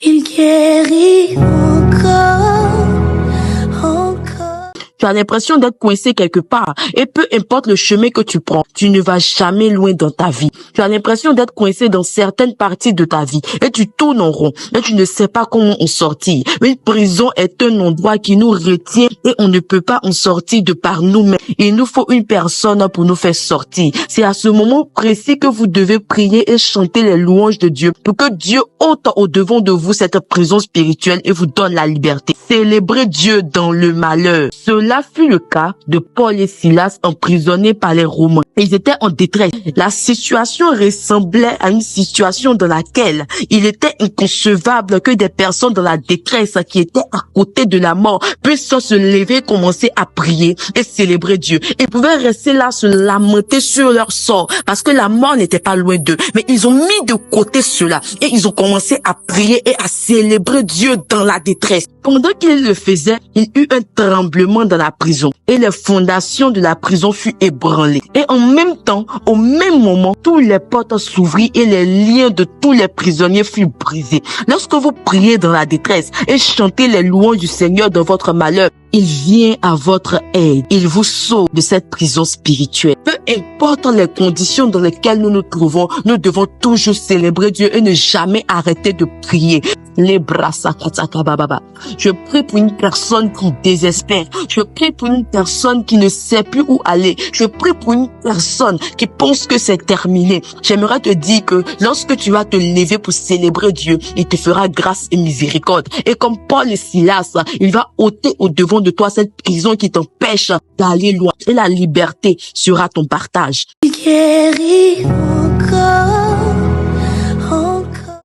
Il guérit encore, encore. Tu as l'impression d'être coincé quelque part et peu importe le chemin que tu prends, tu ne vas jamais loin dans ta vie. Tu as l'impression d'être coincé dans certaines parties de ta vie et tu tournes en rond et tu ne sais pas comment en sortir. Une prison est un endroit qui nous retient et on ne peut pas en sortir de par nous-mêmes. Il nous faut une personne pour nous faire sortir. C'est à ce moment précis que vous devez prier et chanter les louanges de Dieu pour que Dieu ôte au devant de vous cette prison spirituelle et vous donne la liberté. Célébrez Dieu dans le malheur. Cela fut le cas de Paul et Silas emprisonnés par les Romains. Ils étaient en détresse. La situation ressemblait à une situation dans laquelle il était inconcevable que des personnes dans la détresse qui étaient à côté de la mort puissent se lever, commencer à prier et célébrer Dieu. Ils pouvaient rester là, se lamenter sur leur sort parce que la mort n'était pas loin d'eux. Mais ils ont mis de côté cela et ils ont commencé à prier et à célébrer Dieu dans la détresse. Pendant qu'ils le faisaient, il y eut un tremblement dans la prison et les fondations de la prison furent ébranlées. Et en même temps, au même moment, tous les portes s'ouvrirent et les liens de tous les prisonniers furent brisés. Lorsque vous priez dans la détresse et chantez les louanges du Seigneur dans votre malheur, il vient à votre aide. Il vous sauve de cette prison spirituelle. Peu importe les conditions dans lesquelles nous nous trouvons, nous devons toujours célébrer Dieu et ne jamais arrêter de prier. Les bras sakataka. Je prie pour une personne qui désespère. Je prie pour une personne qui ne sait plus où aller. Je prie pour une personne qui pense que c'est terminé. J'aimerais te dire que lorsque tu vas te lever pour célébrer Dieu, il te fera grâce et miséricorde. Et comme Paul et Silas, il va ôter au devant de toi cette prison qui t'empêche d'aller loin. Et la liberté sera ton partage. Il guérit encore.